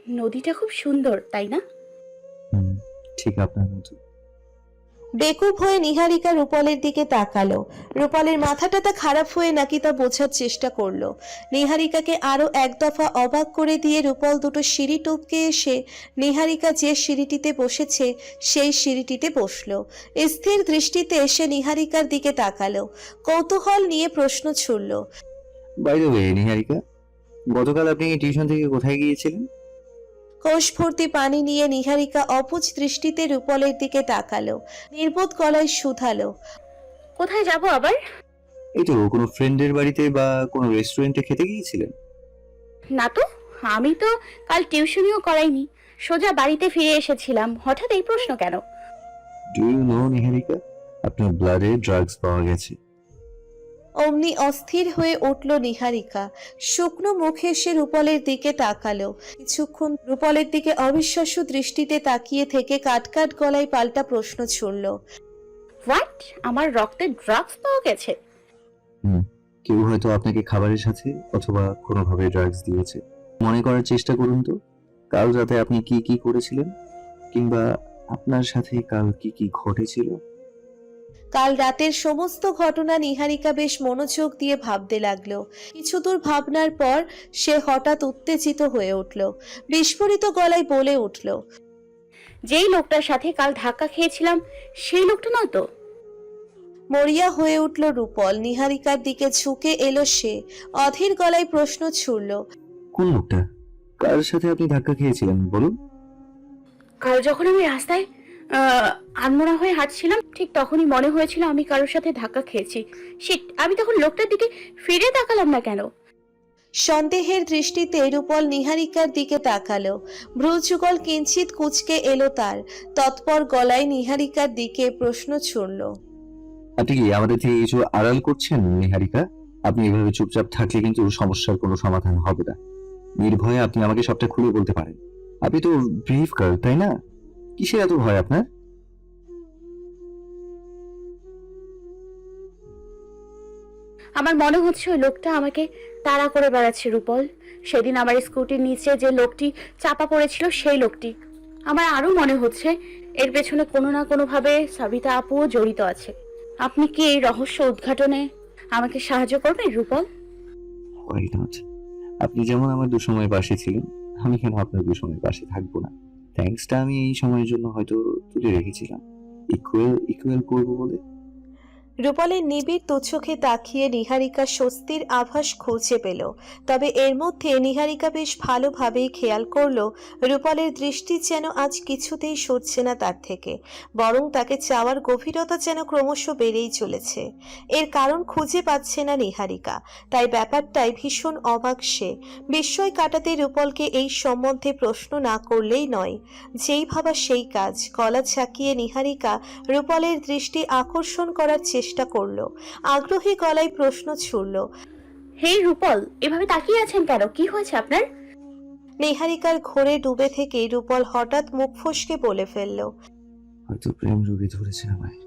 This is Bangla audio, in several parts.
নদীটা খুব সুন্দর, তাই না? হুম, ঠিক আপনার মতো। বেকুব হয়ে নিহারিকা রূপলের দিকে তাকালো। রূপলের মাথাটা খারাপ হয়ে নাকি তা বোঝার চেষ্টা করলো। নিহারিকাকে আরো এক দফা অবাক করে দিয়ে রূপল দুটো সিঁড়ি টপকে এসে নিহারিকা যে সিঁড়িটিতে বসেছে সেই সিঁড়িটিতে বসলো। স্থির দৃষ্টিতে এসে নিহারিকার দিকে তাকালো। কৌতূহল নিয়ে প্রশ্ন ছুড়ল। বাই দ্য ওয়ে নিহারিকা, গতকাল আপনি টিউশন থেকে কোথায় গিয়েছিলেন? কোষ ভর্তি পানি নিয়ে নিহারিকা অবুঝ দৃষ্টিতে রূপলের দিকে তাকালো। নির্বোধ গলায় শুধালো। কোথায় যাব আবার? এই তো কোনো ফ্রেন্ডের বাড়িতে বা কোনো রেস্টুরেন্টে খেতে গিয়েছিলেন? না তো, আমি তো কাল টিউশনিও করাইনি, সোজা বাড়িতে ফিরে এসেছিলাম। হঠাৎ এই প্রশ্ন কেন? ডু ইউ নো নিহারিকা, আপনার ব্লাডে ড্রাগস পাওয়া গেছে। অমনি অস্থির হয়ে উঠল নিহারিকা। শুকনো মুখে সে রূপলের দিকে তাকালো। কিছুক্ষণ রূপলের দিকে অবিশ্বাস্য দৃষ্টিতে তাকিয়ে থেকে কাটকাট গলায় পাল্টা প্রশ্ন ছুড়ল। হোয়াট? আমার রক্তে ড্রাগস পাওয়া গেছে? হুম, কেউ হয়তো আপনাকে খাবারের সাথে অথবা কোনোভাবে ড্রাগস দিয়েছে। মনে করার চেষ্টা করুন তো, কাল রাতে আপনি কি কি করেছিলেন, কিংবা আপনার সাথে কাল কি কি ঘটেছিল। কাল রাতের সমস্ত ঘটনা নিহারিকা বেশ মনোযোগ দিয়ে ভাবতে লাগলো। কিছু দূর ভাবনার পর সে হঠাৎ উত্তেজিত হয়ে উঠল। বিস্ফোরিত গলায় বলে উঠল। যেই লোকটার সাথে কাল ধাক্কা খেয়েছিলাম সেই লোকটা নয় তো? মরিয়া হয়ে উঠল রূপল। নিহারিকার দিকে ঝুঁকে এলো সে। অধীর গলায় প্রশ্ন ছুড়ল। কোন লোকটা? কার সাথে আপনি ধাক্কা খেয়েছিলেন বলুন। কাল যখন আমি রাস্তায় আহ, আনমনা হয়ে হাঁটছিলাম, ঠিক তখনই মনে হয়েছিল আমি কারোর সাথে ধাক্কা খেয়েছি। শিট, আমি তখন লোকটার দিকে ফিরে তাকালাম না কেন? সন্দেহের দৃষ্টিতে রূপল নিহারিকার দিকে তাকালো। ভ্রুযুগল কিঞ্চিত কুঁচকে এলো তার। তৎপর গলায় নিহারিকার দিকে প্রশ্ন ছুড়ল। আপনি কি আমাদের থেকে কিছু আড়াল করছেন নিহারিকা? আপনি এভাবে চুপচাপ থাকলে কিন্তু সমস্যার কোনো সমাধান হবে না। নির্ভয়ে আপনি আমাকে সবটা খুলে বলতে পারেন। আপনি তো ব্রিফ গার্ল, তাই না? কিসের এত ভয় আপনার? আমার মনে হচ্ছে ওই লোকটা আমাকে তাড়া করে বেড়াচ্ছে রূপল। সেদিন আমার স্কুটির নিচে যে লোকটি চাপা পড়েছিল সেই লোকটি। আমার আরো মনে হচ্ছে এর পেছনে কোনো না কোনো ভাবে সবিতা আপুও জড়িত আছে। আপনি কি এই রহস্য উদ্ঘাটনে আমাকে সাহায্য করবেন রূপল? Why not? আপনি যেমন আমার দুসময় পাশে ছিলেন, আমি কেন আপনার দুসময় পাশে থাকবো না? থ্যাঙ্কসটা আমি এই সময়ের জন্য হয়তো তুলে রেখেছিলাম, ইকুয়াল ইকুয়াল করবো বলে। রূপলের নিবিড় দুচোখে তাকিয়ে নিহারিকা স্বস্তির আভাস খুঁজে পেল। তবে এর মধ্যে নিহারিকা বেশ ভালোভাবেই খেয়াল করলো রূপলের দৃষ্টি যেন আজ কিছুতেই সরছে না তার থেকে, বরং তাকে চাওয়ার গভীরতা যেন ক্রমশ বেড়েই চলেছে। এর কারণ খুঁজে পাচ্ছে না নিহারিকা, তাই ব্যাপারটায় ভীষণ অবাক সে। বিস্ময় কাটাতে রূপলকে এই সম্বন্ধে প্রশ্ন না করলেই নয়। যেই ভাবা সেই কাজ। গলা ঝাঁকিয়ে নিহারিকা রূপলের দৃষ্টি আকর্ষণ করার চেষ্টা করলো। আগ্রহী গলায় প্রশ্ন ছুড়ল। হেই রূপল, এভাবে তাকিয়ে আছেন কেন? কি হয়েছে আপনার? নিহারিকার ঘোরে ডুবে থেকে রূপল হঠাৎ মুখ ফসকে বলে ফেলল। হয়তো প্রেম রোগে ধরেছে আমায়।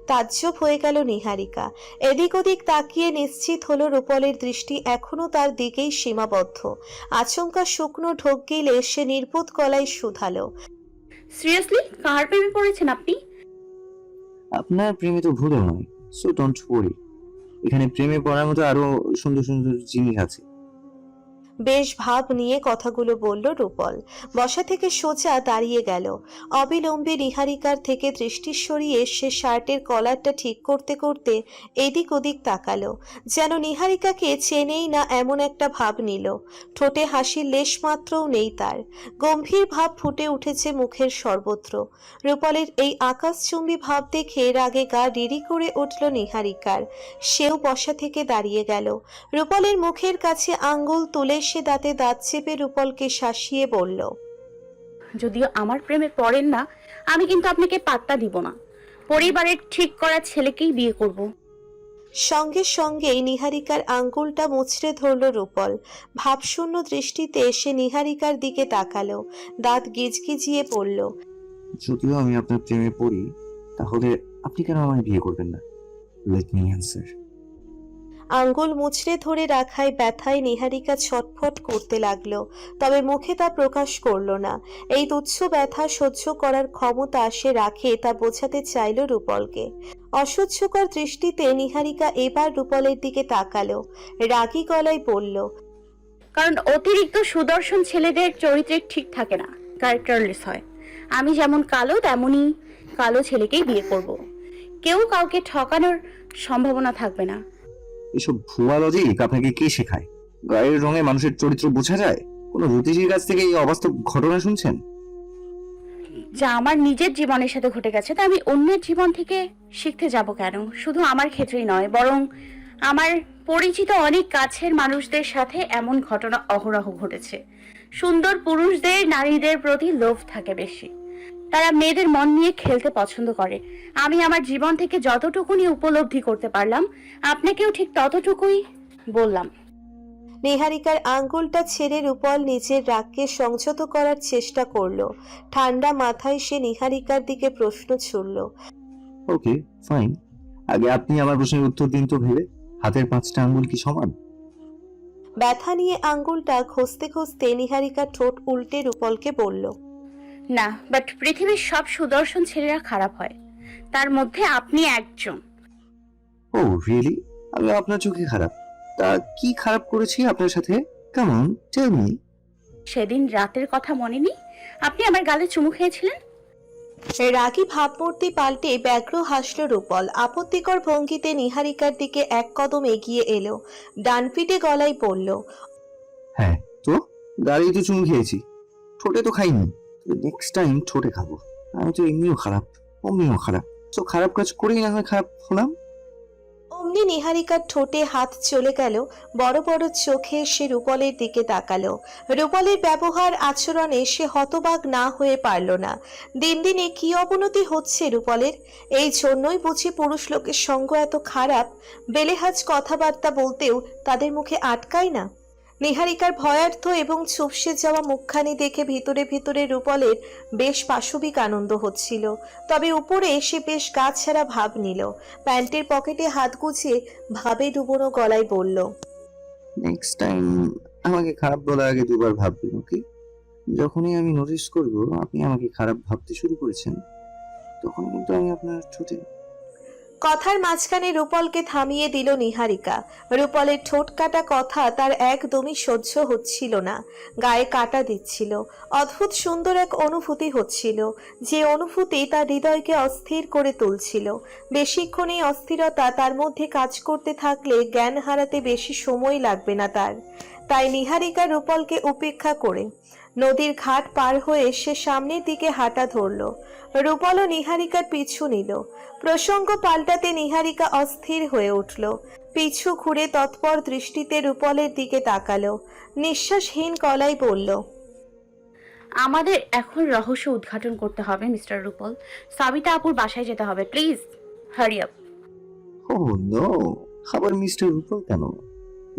তাজ্জব হয়ে গেল নিহারিকা। এদিক ওদিক তাকিয়ে নিশ্চিত হলো রূপলের দৃষ্টি এখনো তার দিকেই সীমাবদ্ধ। আচমকা শুকনো ঢোক গিলে সে নির্বোধ গলায় শুধালো। সিরিয়াসলি, কার প্রেমে পড়েছেন আপনি? আপনার প্রেমে তো ভুলও নয়, সো ডোন্ট ওয়ারি। এখানে প্রেমে পড়ার মতো আরো সুন্দর সুন্দর জিনিস আছে। বেশ ভাব নিয়ে কথাগুলো বলল রূপল। বসা থেকে সোজা দাঁড়িয়ে গেল। অবিলম্বে নিহারিকার থেকে দৃষ্টি সরিয়ে সে শার্টের কলারটা ঠিক করতে করতে এদিক ওদিক তাকালো। যেন নিহারিকাকে চেনেই না এমন একটা ভাব নিল। ঠোঁটে হাসির লেশ মাত্রও নেই তার। গম্ভীর ভাব ফুটে উঠেছে মুখের সর্বত্র। রূপলের এই আকাশচুম্বী ভাব দেখে রাগে গা রিরি করে উঠল নিহারিকার। সেও বসা থেকে দাঁড়িয়ে গেল। রূপলের মুখের কাছে আঙ্গুল তুলে সে দাঁতে দাঁত চেপে রূপলকে শাসিয়ে বলল। যদিও আমার প্রেমে পড়েন না, আমি কিন্তু আপনাকে পাত্তা দিব না। পরিবারের ঠিক করা ছেলেকেই বিয়ে করব। সঙ্গে সঙ্গেই নিহারিকার আঙ্গুলটা মুচড়ে ধরল রূপল। ভাবশূন্য দৃষ্টিতে সে নিহারিকার দিকে তাকালো। দাঁত গিজগিজিয়ে পড়ল। যদিও আমি আপনার প্রেমে পড়ি, তাহলে আপনি কেন আমায় বিয়ে করবেন না? Let me answer. আঙ্গুল মুচড়ে ধরে রাখায় ব্যথায় নিহারিকা ছটফট করতে লাগলো, তবে মুখে তা প্রকাশ করলো না। এই তুচ্ছ ব্যথা সহ্য করার ক্ষমতা সে রাখে তা বোঝাতে চাইল রূপলকে। অসহ্যকর দৃষ্টিতে নিহারিকা এবার রূপলের দিকে তাকালো, রাগী গলায় বলল, কারণ অতিরিক্ত সুদর্শন ছেলেদের চরিত্রে ঠিক থাকে না, ক্যারেক্টারলেস হয়। আমি যেমন কালো তেমনই কালো ছেলেকেই বিয়ে করব। কেউ কাউকে ঠকানোর সম্ভাবনা থাকবে না। এসব ভুয়া লজিক আপনাকে কে শেখায়? গায়ের রঙে মানুষের চরিত্র বোঝা যায়? কোন জ্যোতিষীর কাছ থেকে এই অবাস্তব ঘটনা শুনছেন? যা আমার নিজের জীবনের সাথে ঘটে গেছে তা আমি অন্যের জীবন থেকে শিখতে যাব কেন? শুধু আমার ক্ষেত্রেই নয়, বরং আমার পরিচিত অনেক কাছের মানুষদের সাথে এমন ঘটনা অহরহ ঘটেছে। সুন্দর পুরুষদের নারীদের প্রতি লোভ থাকে বেশি। তারা মেয়েদের মন নিয়ে খেলতে পছন্দ করে। আমি আমার জীবন থেকে যতটুকুনি উপলব্ধি করতে পারলাম, আপনাকেও ঠিক ততটুকুই বললাম। নিহারিকার আঙ্গুলটা ছেড়ে রূপল নিজের রাগকে সংযত করার চেষ্টা করলো। ঠান্ডা মাথায় সে নিহারিকার দিকে প্রশ্ন ছুড়ল, ওকে ফাইন, আগে আপনি আমার প্রশ্নের উত্তর দিন তো ভেবে। হাতের 5টা আঙ্গুল কি সমান? ব্যথা নিয়ে আঙ্গুলটা ঘষতে ঘষতে নিহারিকা ঠোঁট উল্টে রূপলকে বলল, না, বাট পৃথিবীর সব সুদর্শন ছেলেরা খারাপ হয়, তার মধ্যে আপনি একজন। ও রিয়েলি? আমি আপনার চোখে খারাপ? তা কি খারাপ করেছি আপনার সাথে? কেমন, টেল মি। সেদিন রাতের কথা মনে নেই? আপনি আমার গালে চুমু খেয়েছিলেন। রাগী ভাবমূর্তি পাল্টে ব্যগ্র হাসল রূপল। আপত্তিকর ভঙ্গিতে নিহারিকার দিকে এক কদম এগিয়ে এলো, ডান পিটে গলায় বলল, হ্যাঁ তো, গাড়ি তো চুমু খেয়েছি, ঠোঁটে তো খাইনি। নেক্সট টাইম ঠোঁটে খাবো। আমি তো এমনিও খারাপ, অমনিও খারাপ, তো খারাপ কাজ করেই না হয় খারাপ হলাম। অমনি নিহারিকার ঠোঁটে হাত চলে গেল, বড় বড় চোখে সে রূপলের দিকে তাকালো। রূপলের ব্যবহার আচরণে সে হতবাক না হয়ে পারল না। দিন দিনে কি অবনতি হচ্ছে রূপলের! এই জন্যই বুঝি পুরুষ লোকের সঙ্গ এত খারাপ। বেলেহাজ কথাবার্তা বলতেও তাদের মুখে আটকায় না। নিহারিকার ভয়ার্থ এবং চুপসে যাওয়া মুখখানি দেখে ভিতরে ভিতরে রূপলের বেশ পাশবিক আনন্দ হচ্ছিল, তবে উপরে সে বেশ গা ছাড়া ভাব নিল। প্যান্টের পকেটে হাত গুছিয়ে ভাবে ডুবোনো গলায় বলল, নেক্সট টাইম আমাকে খারাপ বলার আগে দুবার ভাববেন, ওকে? যখনই আমি নোটিস করব আপনি আমাকে খারাপ ভাবতে শুরু করেছেন, তখন কিন্তু আমি আপনার ঠোঁটে। কথার মাঝখানে রূপলকে থামিয়ে দিল নিহারিকা। রূপলের ঠোঁট কাটা কথা তার একদমই সহ্য হচ্ছিল না, গায়ে কাটা দিচ্ছিল। অদ্ভুত সুন্দর এক অনুভূতি হচ্ছিল, যে অনুভূতি তার হৃদয়কে অস্থির করে তুলছিল। বেশিক্ষণ এই অস্থিরতা তার মধ্যে কাজ করতে থাকলে জ্ঞান হারাতে বেশি সময় লাগবে না তার। তাই নিহারিকা রূপলকে উপেক্ষা করে নদীর ঘাট পার হয়ে সে সামনের দিকে হাঁটা ধরল। রূপল ও নিহারিকার পিছু নিল। প্রসঙ্গ পাল্টাতে নিহারিকা অস্থির হয়ে উঠল, পিছু ঘুরে তৎপর দৃষ্টিতে রূপলের দিকে তাকালো, নিঃশ্বাসহীন গলায় বলল, আমাদের এখন রহস্য উদ্ঘাটন করতে হবে মিস্টার রূপল। সাবিতা আপুর বাসায় যেতে হবে, please hurry up. Oh no, আবার মিস্টার রূপল কেন?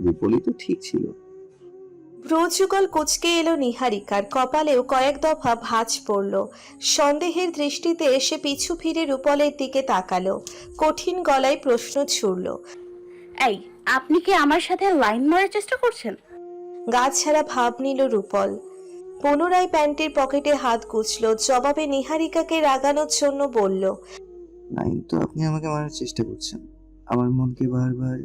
রূপলই তো ঠিক ছিল। ভ্রুযুগল কুচকে এলো নিহারিকার, কপালেও কয়েক দফা ভাঁজ পড়ল। সন্দেহের দৃষ্টিতে এসে পিছু ফিরে রূপলের দিকে তাকালো, কঠিন গলায় প্রশ্ন ছুড়ল, এই, আপনি কি আমার সাথে লাইন মারার চেষ্টা করছেন? গা ছাড়া ভাব নিল রূপল। পুনরায় প্যান্টের পকেটে হাত গুছল, জবাবে নিহারিকাকে রাগানোর জন্য বলল, নাই তো, আপনি আমাকে মারার চেষ্টা করছেন। আমার মনকে বারবার।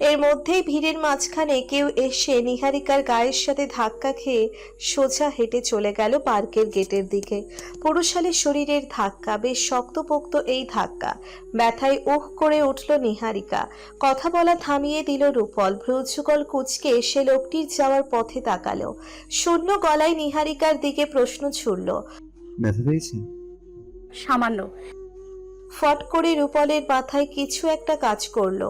এর মধ্যেই ভিড়ের মাঝখানে কেউ এসে নিহারিকার গায়ের সাথে ধাক্কা খেয়ে সোজা হেঁটে চলে গেল পার্কের গেটের দিকে। পুরুষালী শরীরের ধাক্কা, বেশ শক্তপোক্ত এই ধাক্কা। ব্যথায় ওহ করে উঠল নিহারিকা। কথা বলা থামিয়ে দিল রূপল। ভ্রুযুগল কুচকে সে লোকটির যাওয়ার পথে তাকালো। শূন্য গলায় নিহারিকার দিকে প্রশ্ন ছুড়ল, ব্যথা পেয়েছেন? সামান্য। ফট করে রূপলের মাথায় কিছু একটা কাজ করলো।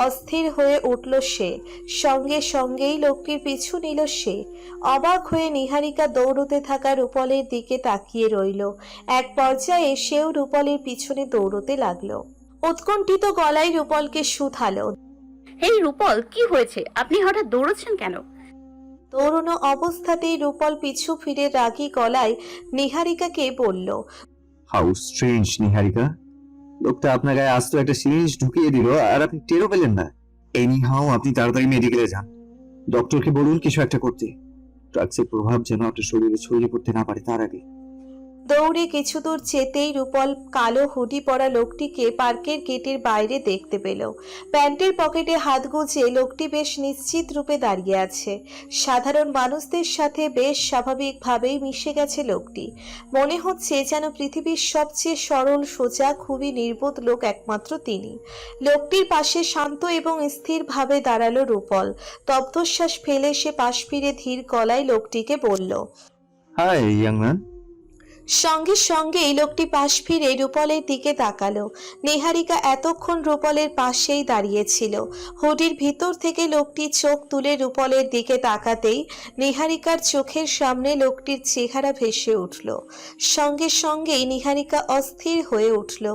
অস্থির হয়ে উঠল সে, সঙ্গে সঙ্গেই লোকটির পিছু নিল সে। অবাক হয়ে নিহারিকা দৌড়তে থাকা রূপলের দিকে তাকিয়ে রইল। এক পর্যায়ে সেও রূপলের পিছনে দৌড়তে লাগলো। উৎকণ্ঠিত গলায় রূপলকে শুধালো, এই রূপল, কি হয়েছে? আপনি হঠাৎ দৌড়চ্ছেন কেন? দৌড়নো অবস্থাতেই রূপল পিছু ফিরে রাগী গলায় নিহারিকাকে বলল, হাউ স্ট্রেঞ্জ নিহারিকা, লোকটা আপনার গায়ে আস্ত একটা সিরিঞ্জ ঢুকিয়ে দিল আর আপনি টেরও পেলেন না। এনি হাও আপনি তাড়াতাড়ি মেডিকেলে যান, ডক্টরকে বলুন কিছু একটা করতে। ড্রাগসের প্রভাব যেন আপনার শরীরে ছড়িয়ে পড়তে না পারে তার আগে। দৌড়ে কিছু দূর যেতেই রূপল কালো হুডি পরা লোকটিকে পার্কের গেটের বাইরে দেখতে পেল। প্যান্টের পকেটে হাত গুজে লোকটি বেশ নিশ্চিত রূপে দাঁড়িয়ে আছে। সাধারণ মানুষদের সাথে বেশ স্বাভাবিকভাবেই মিশে গেছে লোকটি। মনে হচ্ছে যেন পৃথিবীর সবচেয়ে সরল সোজা খুবই নির্বোধ লোক একমাত্র তিনি। লোকটির পাশে শান্ত এবং স্থিরভাবে দাঁড়ালো রূপল। তব্ধশ্বাস ফেলে সে পাশ ফিরে ধীর গলায় লোকটিকে বলল। Hi young man. সঙ্গে সঙ্গেই লোকটি পাশ ফিরে রূপলের দিকে তাকালো। নিহারিকা এতক্ষণ রূপলের পাশেই দাঁড়িয়েছিল। হুডির ভিতর থেকে লোকটি চোখ তুলে রূপলের দিকে তাকাতেই নিহারিকার চোখের সামনে লোকটির চেহারা ভেসে উঠল। সঙ্গে সঙ্গেই নিহারিকা অস্থির হয়ে উঠল।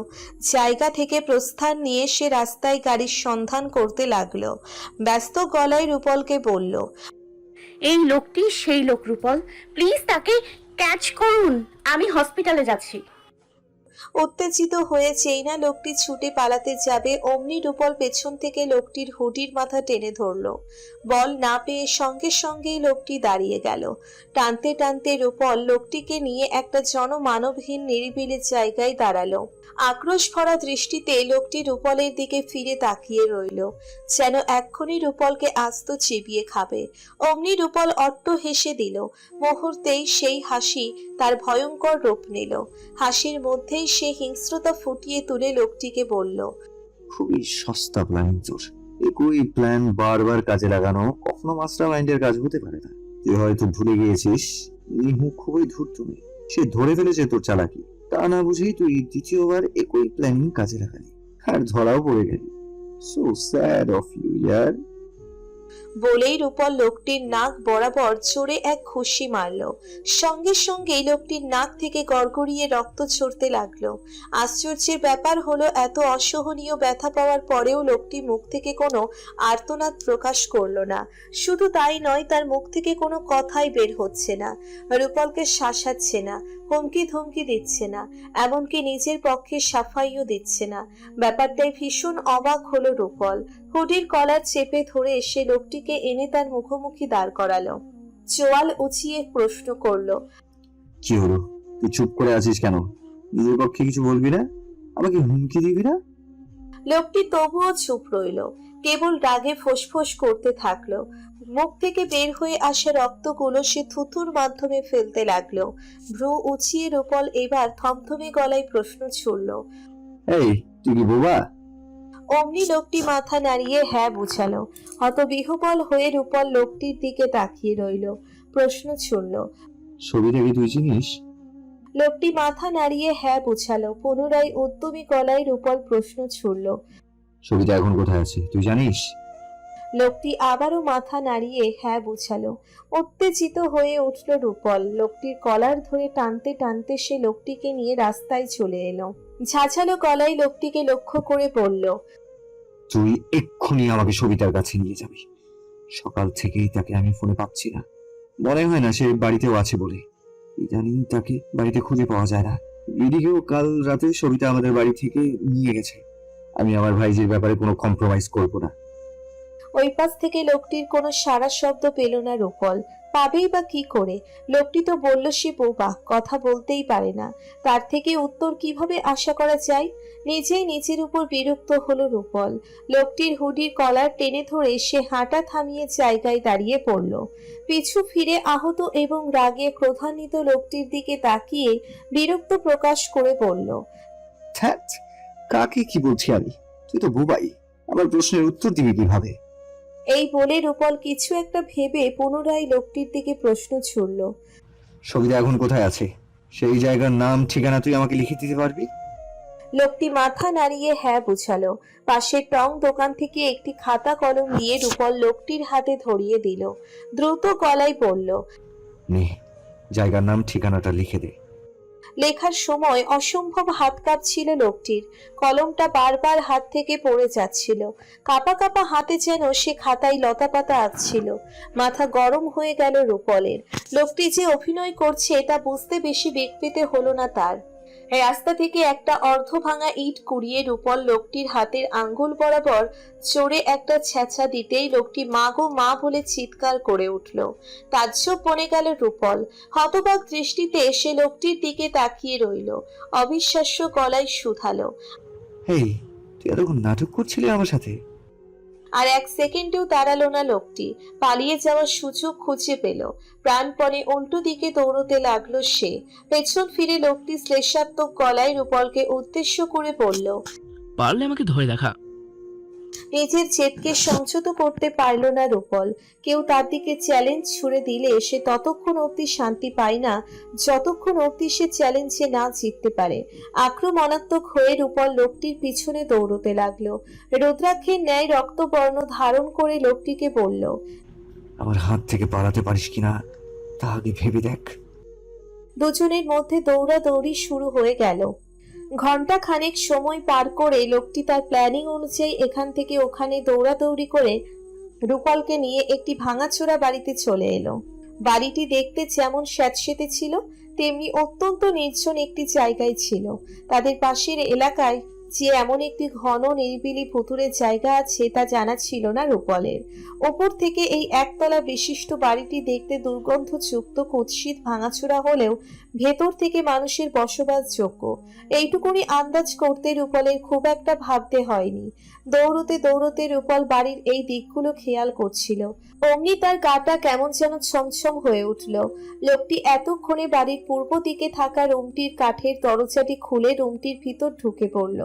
জায়গা থেকে প্রস্থান নিয়ে সে রাস্তায় গাড়ির সন্ধান করতে লাগলো। ব্যস্ত গলায় রূপলকে বলল। এই লোকটি সেই লোক রূপল, প্লিজ তাকে ক্যাচ করুন, আমি হসপিটালে যাচ্ছি। উত্তেজিত হয়ে যেই না লোকটি ছুটে পালাতে যাবে অমনি রূপল পেছন থেকে লোকটির হুডির মাথা টেনে ধরল। বল না পেয়ে সঙ্গে সঙ্গেই লোকটি দাঁড়িয়ে গেল। টানতে টানতে রূপল লোকটিকে নিয়ে একটা জনমানবহীন নিরিবিলি জায়গায় দাঁড়ালো। আক্রোশ ভরা দৃষ্টিতে লোকটি রূপলের দিকে ফিরে তাকিয়ে রইল, যেন এক্ষুনি রূপলকে আস্ত চিবিয়ে খাবে। অমনি রূপল অট্ট হেসে দিল। মুহূর্তেই সেই হাসি তার ভয়ঙ্কর রূপ নিল। হাসির মধ্যেই সে হিংস্রতা ফুটিয়ে তুলে লোকটিকে বলল। খুবই সস্তা প্ল্যানিং তোর। একই প্ল্যান বারবার কাজে লাগানো কখনো মাস্টার মাইন্ডের কাজ হতে পারে না। তুই হয়তো ভুলে গিয়েছিস নিহু খুবই ধূর্ত মেয়ে, সে ধরে ফেলেছে তোর চালাকি। তা না বুঝেই তুই দ্বিতীয়বার একই প্ল্যানিং কাজে লাগালি আর ধরাও পড়ে গেলি। সো স্যাড অফ ইউ ইয়ার। বলেই রূপল লোকটির নাক বরাবর জোরে এক ঘুষি মারল। সঙ্গে সঙ্গেই লোকটির নাক থেকে গড়গড়িয়ে রক্ত ঝরতে লাগলো। আশ্চর্যের ব্যাপার হলো এত অসহনীয় ব্যথা পাওয়ার পরেও লোকটি মুখ থেকে কোনো আর্তনাদ প্রকাশ করলো না। শুধু তাই নয়, তার মুখ থেকে কোনো কথাই বের হচ্ছে না। রূপলকে শাসাচ্ছে না, হুমকি ধমকি দিচ্ছে না, এমনকি নিজের পক্ষে সাফাইও দিচ্ছে না। ব্যাপারটায় ভীষণ অবাক হলো রূপল। হুডির কলার চেপে ধরে সে লোকটিকে এনে তার মুখোমুখি দাঁড় করালো। চোয়াল উঁচিয়ে প্রশ্ন করলো। কি হলো, তুই চুপ করে আছিস কেন? নিজের পক্ষে কিছু বলবি না? আমাকে হুমকি দিবি না? লোকটি তবুও চুপ রইল, কেবল রাগে ফোঁসফোঁস করতে থাকলো। মুখ থেকে বের হয়ে আসা রক্তগুলো সে থুতুর মাধ্যমে ফেলতে লাগলো। ভ্রু উঁচিয়ে রূপল এবার থমথমে গলায় প্রশ্ন ছুড়ল। এই তুই কি বোবা? অমনি লোকটি মাথা নাড়িয়ে হ্যাঁ বুঝালো। হতবিহ্বল হয়ে রূপল লোকটির দিকে তাকিয়ে রইল। প্রশ্ন ছুড়ল। ছবিটা কি তুই চিনিস? লোকটি মাথা নাড়িয়ে হ্যাঁ বুঝালো। পুনরায় উদ্যমী গলায় রূপল প্রশ্ন ছুড়ল। ছবিটা এখন কোথায় আছে তুই জানিস? লোকটি আবারও মাথা নাড়িয়ে হ্যাঁ বুঝালো। উত্তেজিত হয়ে উঠল রূপল। লোকটির কলার ধরে টানতে টানতে সে লোকটিকে নিয়ে রাস্তায় চলে এলো। ঝাঁঝালো গলায় লোকটিকে লক্ষ্য করে বলল। তুই এক্ষুনি আমাকে সবিতার কাছে নিয়ে যাবি। সকাল থেকেই তাকে আমি ফোনে পাচ্ছি না, মনে হয় না সে বাড়িতেও আছে বলে। ইদানিং তাকে বাড়িতে খুঁজে পাওয়া যায় না। দিদিকেও কাল রাতে সবিতা আমাদের বাড়ি থেকে নিয়ে গেছে। আমি আমার ভাইজির ব্যাপারে কোনো কম্প্রোমাইজ করব না। ওই পাশ থেকে লোকটির কোনো সারা শব্দ পেল না রূপল। পাবেই বা কি করে? লোকটি তো বলল সে বোবা, কথা বলতেই পারে না। তার থেকে উত্তর কিভাবে আশা করা যায়? নিজেই নিজের উপর বিরক্ত হলো রূপল। লোকটির হুডির কলার টেনে ধরে সে হাঁটা থামিয়ে জায়গায় দাঁড়িয়ে পড়ল। পিছু ফিরে আহত এবং রাগে ক্রোধান্বিত লোকটির দিকে তাকিয়ে বিরক্ত প্রকাশ করে বলল। ধ্যাৎ, কাকে কি বলছি আমি? তুই তো বোবাই, আমার প্রশ্নের উত্তর দিবি কিভাবে? এই বলে রূপল কিছু একটা ভেবে পুনরায় লোকটির দিকে প্রশ্ন ছুড়ল। সবিতা এখন কোথায় আছে? সেই জায়গার নাম ঠিকানা তুই আমাকে লিখে দিতে পারবি? লোকটি মাথা নাড়িয়ে হ্যাঁ বুঝালো। পাশের টং দোকান থেকে একটি খাতা কলম নিয়ে রূপল লোকটির হাতে ধরিয়ে দিল। দ্রুত গলায় বলল। নে, জায়গার নাম ঠিকানাটা লিখে দে। লেখার সময় অসম্ভব হাত কাঁপছিল লোকটির। কলমটা বারবার হাত থেকে পড়ে যাচ্ছিল। কাঁপা কাঁপা হাতে যেন সে খাতায় লতাপাতা আঁকছিল। মাথা গরম হয়ে গেল রূপলের। লোকটি যে অভিনয় করছে তা বুঝতে বেশি বেগ পেতে হলো না তার। রাস্তা থেকে একটা অর্ধ ভাঙা ইট কুড়িয়ে রূপল লোকটির হাতের আঙ্গুল বরাবর চড়ে একটা ছ্যাঁচা দিতেই লোকটি মা গো মা বলে চিৎকার করে উঠল। তাজ্জব বনে গেল রূপল। হতবাক দৃষ্টিতে সে লোকটির দিকে তাকিয়ে রইল। অবিশ্বাস্য গলায় শুধালো, হেই, তুই এতক্ষণ নাটক করছিলি আমার সাথে? আর এক সেকেন্ডেও দাঁড়ালো না লোকটি। পালিয়ে যাওয়ার সুযোগ খুঁজে পেল। প্রাণপণে উল্টো দিকে দৌড়তে লাগলো সে। পেছন ফিরে লোকটি শ্লেষাত্মক গলায় রূপলকে উদ্দেশ্য করে বলল, পারলে আমাকে ধরে দেখা। নিজের জেদকে সংযত করতে পারল না রূপল। কেউ তার দিকে চ্যালেঞ্জ ছুড়ে দিলে সে ততক্ষণ অবধি শান্তি পায় না যতক্ষণ অবধি সে চ্যালেঞ্জে না জিততে পারে। আক্রমণাত্মক হয়ে রূপল লোকটির পিছনে দৌড়তে লাগলো। রুদ্রাক্ষের ন্যায় রক্তবর্ণ ধারণ করে লোকটিকে বলল, আমার হাত থেকে পালাতে পারিস কিনা তা আগে ভেবে দেখ। দুজনের মধ্যে দৌড়াদৌড়ি শুরু হয়ে গেল। ঘন্টা খানেক সময় পার করে লোকটি তার প্ল্যানিং অনুযায়ী এখান থেকে ওখানে দৌড়াদৌড়ি করে রূপলকে নিয়ে একটি ভাঙাচোরা বাড়িতে চলে এলো। বাড়িটি দেখতে যেমন স্যাঁতসেঁতে ছিল তেমনি অত্যন্ত নির্জন একটি জায়গায় ছিল। তাদের পাশের এলাকায় যে এমন একটি ঘন নিরিবিলি ভুতুড়ে জায়গা আছে তা জানা ছিল না রূপলের। ওপর থেকে এই একতলা বিশিষ্ট বাড়িটি দেখতে দুর্গন্ধযুক্ত কুৎসিত ভাঙাচোরা হলেও ভেতর থেকে মানুষের বসবাসযোগ্য এইটুকুনি আন্দাজ করতে রূপলের খুব একটা ভাবতে হয়নি। দৌড়তে দৌড়তে রূপল বাড়ির এই দিকগুলো খেয়াল করছিল। অমনি তার গাটা কেমন যেন ছমছম হয়ে উঠল। লোকটি এতক্ষণে বাড়ির পূর্ব দিকে থাকা রুমটির কাঠের দরজাটি খুলে রুমটির ভিতর ঢুকে পড়ল।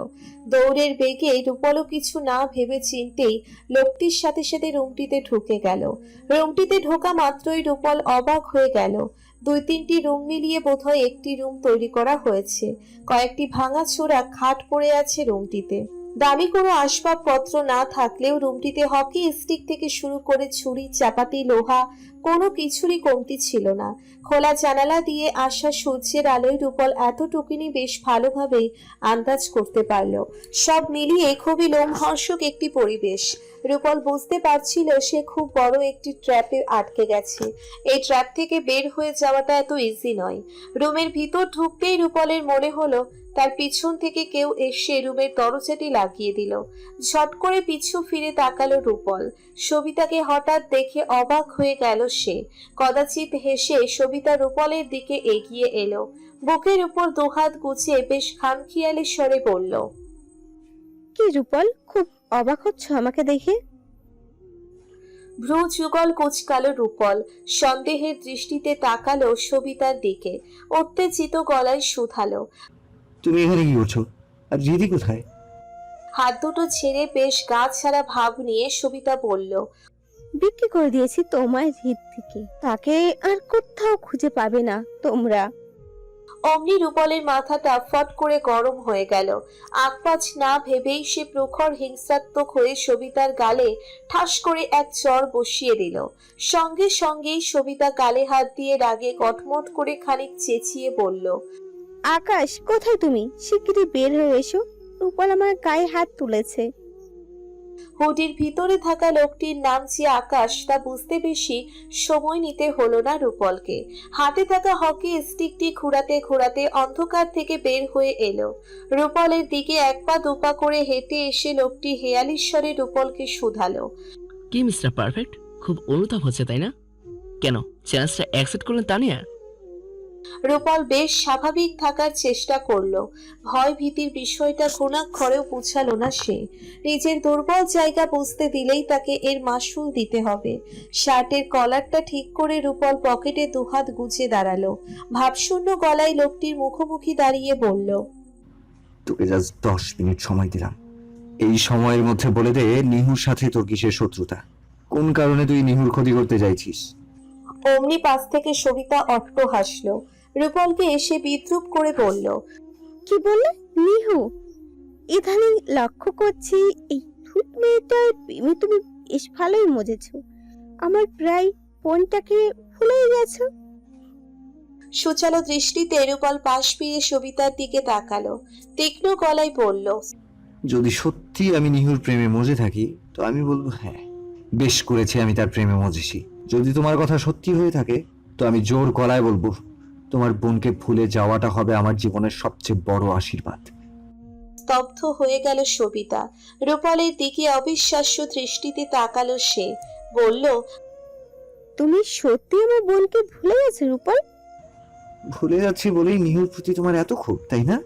দৌড়ের বেগে রূপলও কিছু না ভেবে চিন্তেই লোকটির সাথে সাথে রুমটিতে ঢুকে গেল। রুমটিতে ঢোকা মাত্রই রূপল অবাক হয়ে গেল। 2-3টি রুম মিলিয়ে বোধহয় একটি রুম তৈরি করা হয়েছে। কয়েকটি ভাঙাচোরা খাট পড়ে আছে রুমটিতে। দামি কোনো আসবাবপত্র না থাকলেও রুমটিতে হকি স্টিক থেকে শুরু করে ছুরি চাপাতি লোহা কোনো কিছুরই কমতি ছিল না। খোলা জানালা দিয়ে আসা সূর্যের আলোয় রূপল এতটুকুনি বেশ ভালোভাবেই আন্দাজ করতে পারল। সব মিলিয়ে খুবই লোমহর্ষক একটি পরিবেশ। রূপল বুঝতে পারছিল সে খুব বড় একটি ট্র্যাপে আটকে গেছে। এই ট্র্যাপ থেকে বের হয়ে যাওয়াটা এত ইজি নয়। রুমের ভিতর ঢুকতেই রূপলের মনে হলো তার পিছন থেকে কেউ এসে রুমের দরজাটি লাগিয়ে দিল। ঝট করে পিছু ফিরে তাকালো রূপল। সবিতাকে হঠাৎ দেখে অবাক হয়ে গেল সে। কদাচিৎ হেসে সবিতা রূপলের দিকে এগিয়ে এলো। বুকের উপর দুহাত গুছিয়ে বেশ খামখিয়ালি স্বরে বলল, কি রূপল, খুব অবাক হচ্ছ আমাকে দেখে? ভ্রু যুগল কুচকালো রূপল। সন্দেহের দৃষ্টিতে তাকালো সবিতার দিকে। উত্তেজিত গলায় শুধালো, তুমি এখানে কি করছো? আর রিদি কোথায়? হাত দুটো ছেড়ে বেশ গা ছাড়া ভাব নিয়ে সবিতা বলল, বিক্রি করে দিয়েছি তোমার হিত থেকে, তাকে আর কোথাও খুঁজে পাবে না তোমরা। অমনি রূপলের মাথাটা ফট করে গরম হয়ে গেল। আকপাচ না ভেবেই সে প্রখর হিংসাত্মক হয়ে সবিতার গালে ঠাস করে এক চড় বসিয়ে দিল। সঙ্গে সঙ্গেই সবিতা গালে হাত দিয়ে রাগে কটমট করে খানিক চেঁচিয়ে বলল, আকাশ, কোথায় তুমি? শিগগিরই বের হয়ে এসো, রূপল আমার গায়ে হাত তুলেছে। হুডির ভিতরে থাকা লোকটির নাম যে আকাশ তা বুঝতে বেশি সময় নিতে হলো না রূপলকে। হাতে থাকা হকি স্টিকটি ঘোরাতে ঘোরাতে অন্ধকার থেকে বের হয়ে এলো। রূপলের দিকে এক পা দুপা করে হেঁটে এসে লোকটি হেয়ালির স্বরে রূপলকে শুধালো, কি মিস্টার পারফেক্ট, খুব অনুতাপ হচ্ছে তাই না? কেন চ্যালেঞ্জটা অ্যাকসেপ্ট করলেন তানিয়া? রূপল বেশ স্বাভাবিক থাকার চেষ্টা করলো। ভয় ভীতির বিষয়টা ঘুণাক্ষরেও বুঝালো না সে। নিজের দুর্বল জায়গা বুঝতে দিলেই তাকে এর মাসুল দিতে হবে। শার্টের কলারটা ঠিক করে রূপল পকেটে দুহাত গুজে দাঁড়ালো। ভাবশূন্য গলায় লোকটির মুখোমুখি দাঁড়িয়ে বলল, তোকে জাস্ট 10 মিনিট সময় দিলাম। এই সময়ের মধ্যে বলে দে নিহুর সাথে তোর কিসের শত্রুতা, কোন কারণে তুই নিহুর ক্ষতি করতে চাইছিস? অমনি পাশ থেকে সবিতা অট্ট হাসলো। রূপলকে এসে বিদ্রুপ করে বলল, কি বললে? নিহু? ইদানিং লক্ষ্য করছি এই ধূত মেয়েটার প্রেমে তুমি বেশ ভালোই মজেছ। আমার প্রায় ফোনটাকে ভুলেই গেছো। সুচালো দৃষ্টিতে রূপল পাশ ফিরে সবিতার দিকে তাকালো। তীক্ষ্ণ গলায় বলল, যদি সত্যি আমি নিহুর প্রেমে মজে থাকি তো আমি বলবো হ্যাঁ, বেশ করেছি আমি তার প্রেমে মজেছি। যদি তোমার কথা সত্যি হয়ে থাকে তো আমি জোর গলায় বলবো তোমার বোনকে ভুলে যাওয়াটা হবে আমার জীবনের সবচেয়ে বড় আশীর্বাদ। স্তব্ধ হয়ে গেল সবিতা। রূপলের দিকে অবিশ্বাস্য দৃষ্টিতে তাকালো সে। বলল, তুমি সত্যি আমার বোনকে ভুলে গেছো রূপল? ভুলে যাচ্ছি বলেই নিহুর প্রতি তোমার এত ক্ষোভ, তাই না?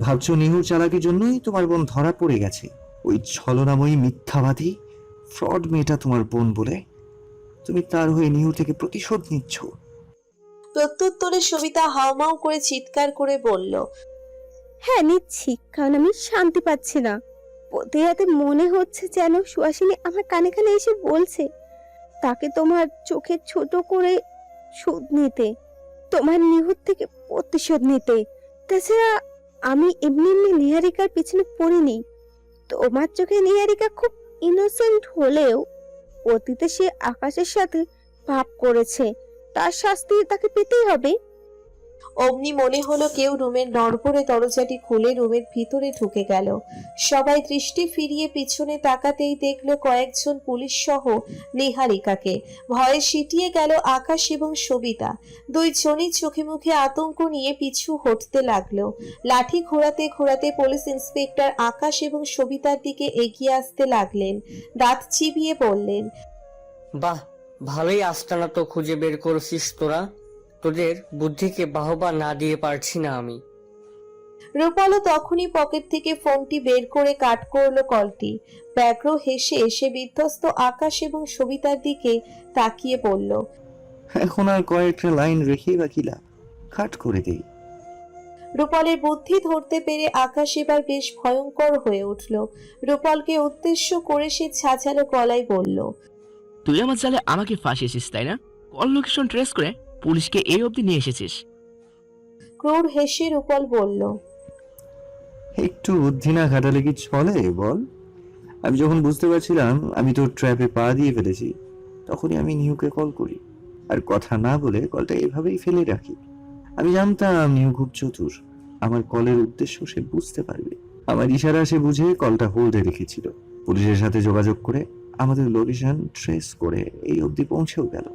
ভাবছো নিহুর চালাকির জন্যই তোমার বোন ধরা পড়ে গেছে। ওই ছলনাময়ী মিথ্যাবাদী ফ্রড মেয়েটা তোমার বোন বলে তুমি তার হয়ে নিহু থেকে প্রতিশোধ নিচ্ছ। প্রত্যুত্তরে সবিতা হাউমাউ করে চিৎকার করে বলল, হ্যাঁ নিচ্ছি, কারণ আমি শান্তি পাচ্ছি না। প্রতি রাতে মনে হচ্ছে যেন সুহাসিনী আমার কানে কানে এসে বলছে তাকে তোমার চোখে ছোট করে শোধ নিতে, তোমার নিহুত থেকে প্রতিশোধ নিতে। তাছাড়া আমি এমনি এমনি নিহারিকার পিছনে পড়িনি। তোমার চোখে নিহারিকা খুব ইনোসেন্ট হলেও অতীতে সে আকাশের সাথে পাপ করেছে, তার শাস্তি তাকে পেতেই হবে। অমনি মনে হলো কেউ রুমের নড়বড়ে দরজাটি খুলে রুমের ভিতরে ঢুকে গেল। সবাই দৃষ্টি ফিরিয়ে পিছনে তাকাতেই দেখলো কয়েকজন পুলিশ সহ নিহারিকাকে। ভয়ে সিটিয়ে গেল আকাশ এবং সবিতা। দুইজনই চোখে মুখে আতঙ্ক নিয়ে পিছু হটতে লাগলো। লাঠি ঘোরাতে ঘোরাতে পুলিশ ইন্সপেক্টর আকাশ এবং সবিতার দিকে এগিয়ে আসতে লাগলেন। দাঁত চিবিয়ে বললেন, বাহ, ভালোই আস্তানা তো খুঁজে বের করেছিস তোরা। তোদের বুদ্ধিকে বাহবা না দিয়ে পারছি না আমি। রূপালও তখনই পকেট থেকে ফোনটি বের করে কাট করলো কলটি। ব্যগ্র হেসে এসে বিধ্বস্ত আকাশ এবং সবিতার দিকে তাকিয়ে বলল, এখন আর কয়েকটা লাইন রেখে বা কি লাভ, কাট করে দেই। রূপালের বুদ্ধি ধরতে পেরে আকাশ এবার বেশ ভয়ঙ্কর হয়ে উঠল। রূপালকে উদ্দেশ্য করে সে ছাঝালো গলায় বলল, তুই আমার জালে আমাকে ফাঁসিয়েছিস তাই না? কল লোকেশন ট্রেস করে পুলিশকে এই অবধি নিয়ে এসেছিস। ক্রূর হেসে রূপাল বলল, একটু বুদ্ধি না খাটালে কি চলে বল? আমি যখন বুঝতে পারছিলাম আমি তোর ট্র্যাপে পা দিয়ে ফেলেছি, তখনই আমি নিহুকে কল করি, আর কথা না বলে কলটা এভাবেই ফেলে রাখি। আমি জানতাম নিহু খুব চতুর, আমার কলের উদ্দেশ্য সে বুঝতে পারবে। আমার ইশারা সে বুঝে কলটা হোল্ডে রেখেছিল। পুলিশের সাথে যোগাযোগ করে আমাদের লোকেশন ট্রেস করে এই অবধি পৌঁছেও গেল।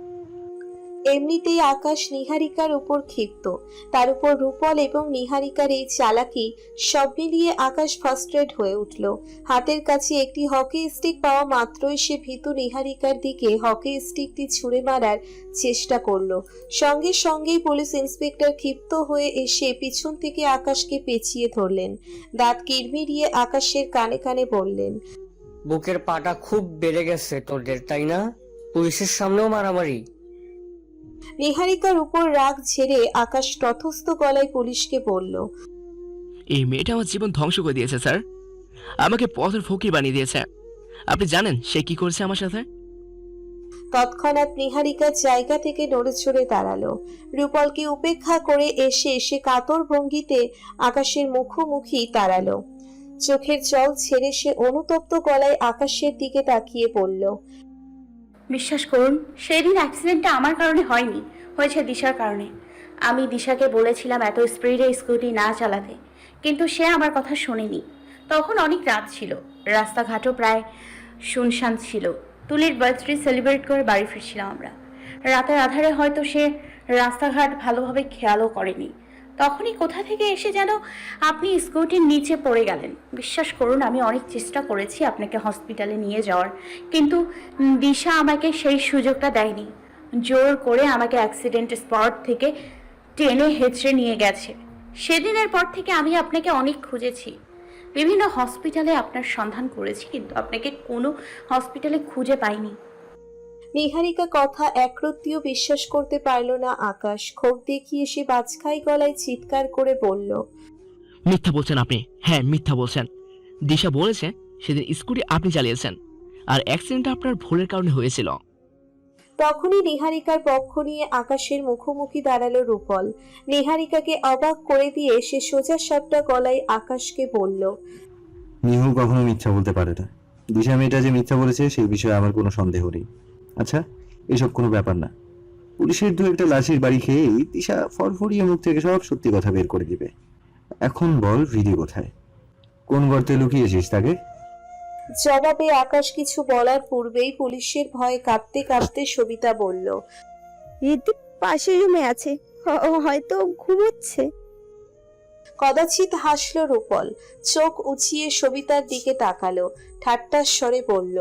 এমনিতেই আকাশ নিহারিকার উপর ক্ষিপ্ত, তার উপর রূপল এবং নিহারিকার এই চালাকি, সব মিলিয়ে আকাশ ফ্রাস্ট্রেট হয়ে উঠল। হাতের কাছে একটি হকি স্টিক পাওয়া মাত্রই সে ভীতু নিহারিকার দিকে হকি স্টিকটি ছুঁড়ে মারার চেষ্টা করলো। সঙ্গে সঙ্গেই পুলিশ ইন্সপেক্টর ক্ষিপ্ত হয়ে এসে পিছন থেকে আকাশকে পেঁচিয়ে ধরলেন। দাঁত কিরমিরিয়ে আকাশের কানে কানে বললেন, বুকের পাটা খুব বেড়ে গেছে তোদের, তাই না? পুলিশের সামনেও মারামারি। নিহারিকার উপর রাগ ঝেড়ে আকাশ তথস্থ গলায় পুলিশকে বলল, এই মেয়েটা আমার জীবন ধ্বংস করে দিয়েছে স্যার, আমাকে পথের ফকির বানিয়ে দিয়েছে। আপনি জানেন সে কি করেছে আমার সাথে? তৎক্ষণাৎ নিহারিকা জায়গা থেকে নড়েচড়ে দাঁড়ালো। রূপলকে উপেক্ষা করে এসে সে কাতর ভঙ্গিতে আকাশের মুখোমুখি দাঁড়ালো। চোখের জল ছেড়ে সে অনুতপ্ত গলায় আকাশের দিকে তাকিয়ে বলল, বিশ্বাস করুন, সেদিন অ্যাক্সিডেন্টটা আমার কারণে হয়নি, হয়েছে দিশার কারণে। আমি দিশাকে বলেছিলাম এত স্পিডে স্কুটি না চালাতে, কিন্তু সে আমার কথা শোনেনি। তখন অনেক রাত ছিল, রাস্তাঘাটও প্রায় শুনশান ছিল। তুলির বার্থডে সেলিব্রেট করে বাড়ি ফিরছিলাম আমরা। রাতের আধারে হয়তো সে রাস্তাঘাট ভালোভাবে খেয়ালও করেনি। তখনই কোথা থেকে এসে যেন আপনি স্কুটির নিচে পড়ে গেলেন। বিশ্বাস করুন, আমি অনেক চেষ্টা করেছি আপনাকে হসপিটালে নিয়ে যাওয়ার, কিন্তু দিশা আমাকে সেই সুযোগটা দেয়নি। জোর করে আমাকে অ্যাক্সিডেন্ট স্পট থেকে টেনে হেঁচড়ে নিয়ে গেছে। সেদিনের পর থেকে আমি আপনাকে অনেক খুঁজেছি, বিভিন্ন হসপিটালে আপনার সন্ধান করেছি, কিন্তু আপনাকে কোনো হসপিটালে খুঁজে পাইনি। নিহারিকা কথা একরত্তিও বিশ্বাস করতে পারল না আকাশ। ক্ষোভ দেখিয়ে সে বাজখাই গলায় চিৎকার করে বলল, মিথ্যা বলছেন আপনি। হ্যাঁ, মিথ্যা বলছেন। দিশা বলেছে সেদিন স্কুটি আপনি চালিয়েছেন, আর অ্যাক্সিডেন্টটা আপনার ভুলের কারণে হয়েছিল। তখনই নিহারিকার পক্ষ নিয়ে আকাশের মুখোমুখি দাঁড়ালো রূপল। নিহারিকাকে অবাক করে দিয়ে সে সোজা সাপটা গলায় আকাশকে বলল, নিহু কখনো মিথ্যা বলতে পারে না। দিশা মেয়েটা যে মিথ্যা বলেছে সেই বিষয়ে আমার কোনো সন্দেহ নেই। আচ্ছা, এসব কোনো ব্যাপার না। পুলিশের দু একটা লাশের বাড়ি খেয়েই দিশা ফরফরিয়ে মুখ থেকে সব সত্যি কথা বের করে দিবে। এখন বল হৃদি কোথায়? কোন গর্তে লুকিয়েছিস তাকে? জবাবে আকাশ কিছু বলার পূর্বেই পুলিশের ভয়ে কাঁপতে কাঁপতে সবিতা বলল, ঋদ্ধি পাশের রুমে আছে, হয়তো ঘুমোচ্ছে। কদাচিৎ হাসল রূপল, চোখ উঁচিয়ে সবিতার দিকে তাকালো, ঠাট্টার স্বরে বলল,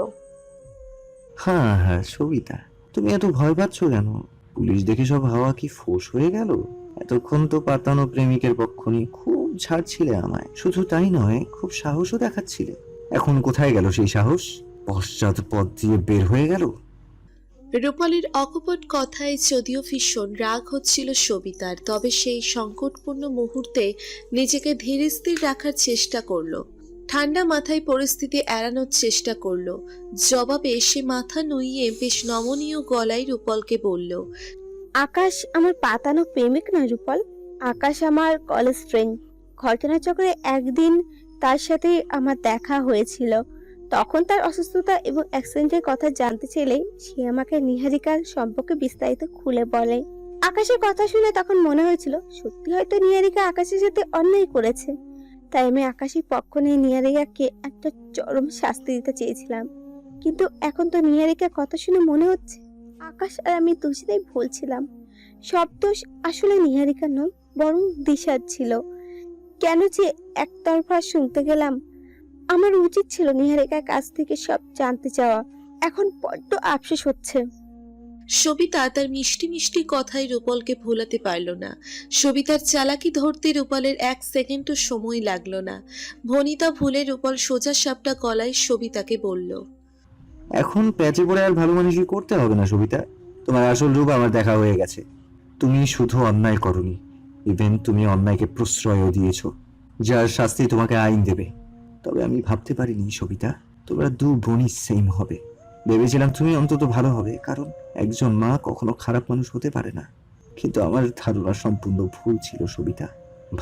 হ্যাঁ হ্যাঁ সবিতা, তুমি এত ভয় পাচ্ছ কেন? পুলিশ দেখে সব হাওয়া কি ফোঁস হয়ে গেল? এতক্ষণ তো পাতানো প্রেমিকের পক্ষ নিয়ে খুব ছাড়ছিলে আমায়, শুধু তাই নয় খুব সাহসও দেখাচ্ছিলে। এখন কোথায় গেল সেই সাহস? পশ্চাৎ পথ দিয়ে বের হয়ে গেল? রূপালীর অকপট কথায় যদিও ভীষণ রাগ হচ্ছিল সবিতার, তবে সেই সংকটপূর্ণ মুহূর্তে নিজেকে ধীরস্থির রাখার চেষ্টা করলো। ঠান্ডা মাথায় পরিস্থিতি এড়ানোর চেষ্টা করলো। জবাবে সে মাথা নুইয়ে বেশ নমনীয় গলায় রূপলকে বলল, আকাশ আমার পাতানো প্রেমিক নয় রূপল, আকাশ আমার কলেজ ফ্রেন্ড। ঘটনাচক্রে একদিন তার সাথে আমার দেখা হয়েছিল। তখন তার অসুস্থতা এবং অ্যাক্সিডেন্টের কথা জানতে চাইলে সে আমাকে নিহারিকার সম্পর্কে বিস্তারিত খুলে বলে। আকাশের কথা শুনে তখন মনে হয়েছিল সত্যি হয়তো নিহারিকা আকাশের সাথে অন্যায় করেছে। তাই আমি আকাশের পক্ষ নিয়ে নিহারিকাকে একটা চরম শাস্তি দিতে চেয়েছিলাম। কিন্তু এখন তো নিহারিকার কথা শুনে মনে হচ্ছে আকাশ আর আমি দুজনেই ভুল ছিলাম। সব দোষ আসলে নিহারিকার নয়, বরং দিশার ছিল। কেন যে একতরফা শুনতে গেলাম? আমার উচিত ছিল নিহারিকার কাছ থেকে সব জানতে চাওয়া। এখন বড্ড আফসোস হচ্ছে। সবিতা তার মিষ্টি মিষ্টি কথায় রূপলকে ভোলাতে পারল না। সবিতার চালাকি ধরতে রূপলের 1 সেকেন্ডও সময় লাগলো না। ভনিতা ভুলে রূপল সোজা সাপটা গলায় সবিতাকে বলল, এখন প্যাচে পড়ে আর ভালো মানুষই করতে হবে না সবিতা, তোমার আসল রূপ আমার দেখা হয়ে গেছে। তুমি শুধু অন্যায় করনি, ইভেন তুমি অন্যায়কে প্রশ্রয়ও দিয়েছো, যার শাস্তি তোমাকে আইন দেবে। তবে আমি ভাবতে পারিনি সবিতা তোমরা দু বোনই সেম হবে। ভেবেছিলাম তুমি অন্তত ভালো হবে, কারণ একজন মা কখনো খারাপ মানুষ হতে পারে না। কিন্তু আমার ধারণা সম্পূর্ণ ভুল ছিল সবিতা।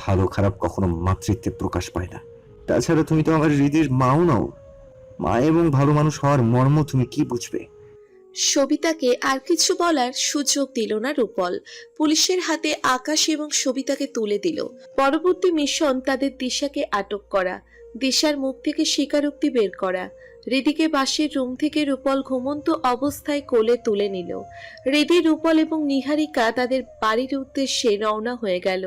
ভালো খারাপ কখনো মাতৃত্বে প্রকাশ পায় না। তাছাড়া তুমি তো আমার হৃদয়ের মাও নাও। মা এবং ভালো মানুষ হওয়ার মর্ম তুমি কি বুঝবে? সবিতাকে আর কিছু বলার সুযোগ দিল না রূপল। পুলিশের হাতে আকাশ এবং সবিতাকে তুলে দিল। পরবর্তী মিশন তাদের দিশাকে আটক করা, দিশার মুখ থেকে স্বীকারোক্তি বের করা। হৃদিকে বাসের রুম থেকে রূপল ঘুমন্ত অবস্থায় কোলে তুলে নিল। হৃদি, রূপল এবং নিহারিকা তাদের বাড়ির উদ্দেশ্যে রওনা হয়ে গেল।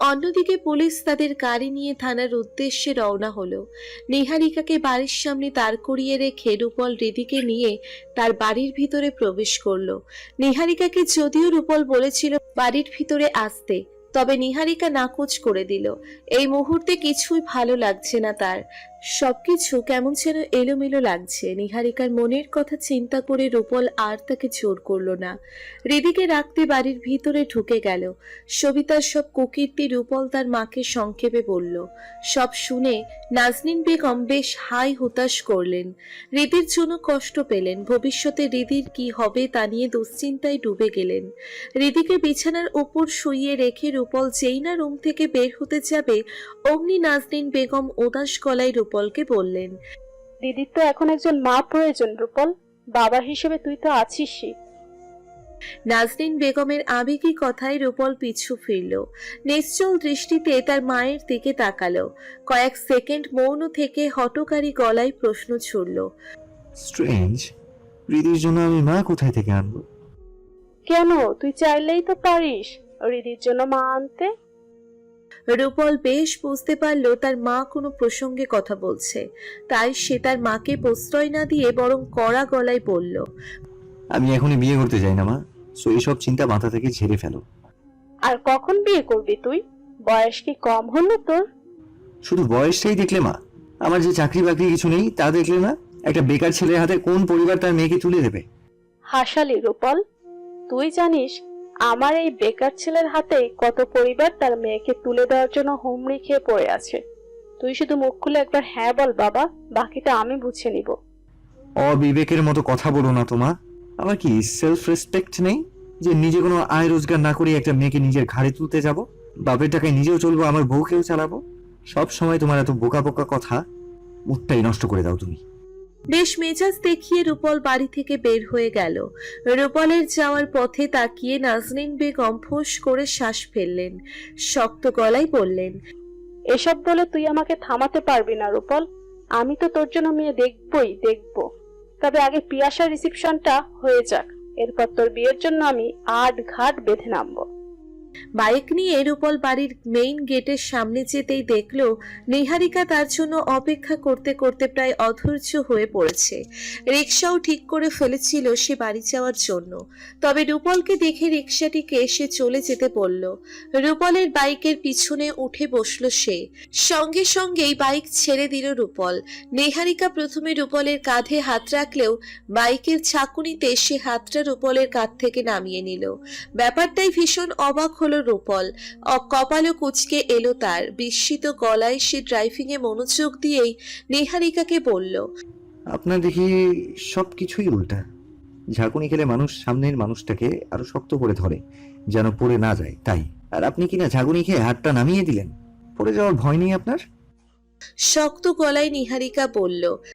অন্যদিকে পুলিশ তাদের গাড়ি নিয়ে থানার উদ্দেশ্যে রওনা হলো। নিহারিকাকে বাড়ির সামনে দাঁড় করিয়ে রেখে রূপল হৃদিকে নিয়ে তার বাড়ির ভিতরে প্রবেশ করলো। নিহারিকাকে যদিও রূপল বলেছিল বাড়ির ভিতরে আসতে, তবে নিহারিকা নাকচ করে দিল। এই মুহূর্তে কিছুই ভালো লাগছে না তার, সবকিছু কেমন যেন এলোমেলো লাগছে। নিহারিকার মনের কথা চিন্তা করে রূপল আর তাকে জোর করলো না। হৃদিকে রাখতে বাড়ির ভিতরে ঢুকে গেল। সবিতার সব কুকীর্তি রূপল তার মাকে সংক্ষেপে বলল। সব শুনে নাজনীন বেগম বেশ হাই হুতাশ করলেন। হৃদির জন্য কষ্ট পেলেন। ভবিষ্যতে হৃদির কি হবে তা নিয়ে দুশ্চিন্তায় ডুবে গেলেন। হৃদিকে বিছানার উপর শুইয়ে রেখে রূপল যেই না রুম থেকে বের হতে যাবে, অমনি নাজনীন বেগম উদাস গলায় রূপলকে বললেন, দিদির তো এখন একজন মা প্রয়োজন রূপল, বাবা হিসেবে তুই তো আছিসই। নাজনীন বেগমের আবেগী কথায় রূপল পিছু ফিরল। নিশ্চল দৃষ্টিতে তার মায়ের দিকে তাকালো। কয়েক সেকেন্ড মৌন থেকে হটকারী গলায় প্রশ্ন ছুড়ল, স্ট্রেঞ্জ, হৃদির জন্য আমি মা কোথায় থেকে আনবো? কেন, তুই চাইলেই তো পারিস হৃদির জন্য মা আনতে। রূপল বেশ বুঝতে পারল তার মা কোনো প্রসঙ্গে কথা বলছে, তাই সে তার মাকে প্রশ্রয় না দিয়ে বরং কড়া গলায় বলল, আমি এখনই বিয়ে করতে চাই না মা, সো এইসব চিন্তা মাথা থেকে ঝেড়ে ফেলো। আর কখন বিয়ে করবি তুই? বয়স কি কম হলো তোর? শুধু বয়সটাই দেখলে মা? আমার যে চাকরি বাকরি কিছু নেই তা দেখলে না? একটা বেকার ছেলের হাতে কোন পরিবার তার মেয়েকে তুলে দেবে? হাসালি রূপল, তুই জানিস আমার এই বেকার ছেলের হাতে কত পরিবার তার মেয়েকে তুলে দেওয়ার জন্য হুমড়ি খেয়ে পড়ে আছে। তুই শুধু মুখ খুলে একবার হ্যাঁ বল বাবা, বাকিটা আমি বুঝে নিব। অবিবেকের মতো কথা বলো না তোমা। আমার কি সেলফ রেসপেক্ট নেই যে নিজে কোনো আয় রোজগার না করে একটা মেয়েকে নিজের ঘাড়ে তুলতে যাব? বাপের টাকায় নিজেও চলবো, আমার বউকেও চালাবো। সব সময় তোমার এত বোকা বোকা কথা, মুখটাই নষ্ট করে দাও তুমি। বেশ মেজাজ দেখিয়ে রূপল বাড়ি থেকে বের হয়ে গেল। রূপলের যাওয়ার পথে তাকিয়ে নাজনীন বেগম ফোঁস করে শ্বাস ফেললেন। শক্ত গলায় বললেন, এসব বলে তুই আমাকে থামাতে পারবি না রূপল। আমি তো তোর জন্য মেয়ে দেখবই দেখব, তবে আগে পিয়াসার রিসেপশনটা হয়ে যাক, এরপর তোর বিয়ের জন্য আমি আট ঘাট বেঁধে নামবো। বাইক নিয়ে রূপল বাড়ির মেইন গেটের সামনে যেতেই দেখলো নিহারিকা তার জন্য অপেক্ষা করতে করতে প্রায় অধৈর্য হয়ে পড়েছে। রিকশাও ঠিক করে ফেলেছিল সে বাড়ি যাওয়ার জন্য, তবে রূপলকে দেখে রিকশাটিকে সে চলে যেতে বলল। রূপলের বাইকের পিছনে উঠে বসলো সে, সঙ্গে সঙ্গেই বাইক ছেড়ে দিল রূপল। নিহারিকা প্রথমে রূপলের কাঁধে হাত রাখলেও বাইকের ঝাঁকুনিতে সে হাতটা রূপলের কাঁধ থেকে নামিয়ে নিল। ব্যাপারটাই ভীষণ অবাক হলো রূপল, কপালও কুঁচকে এলো তার। বিস্মিত গলায় সে ড্রাইভিং এ মনোযোগ দিয়েই নিহারিকাকে বলল, আপনার দেখি সবকিছুই উল্টা। ঝাঁকুনি খেলে মানুষ সামনের মানুষটাকে আরো শক্ত করে ধরে যেন পড়ে না যায়, তাই। আর আপনি কিনা ঝাঁকুনি খেয়ে হাতটা নামিয়ে দিলেন। পড়ে যাওয়ার ভয় নেই আপনার? শক্ত গলায় নিহারিকা বলল।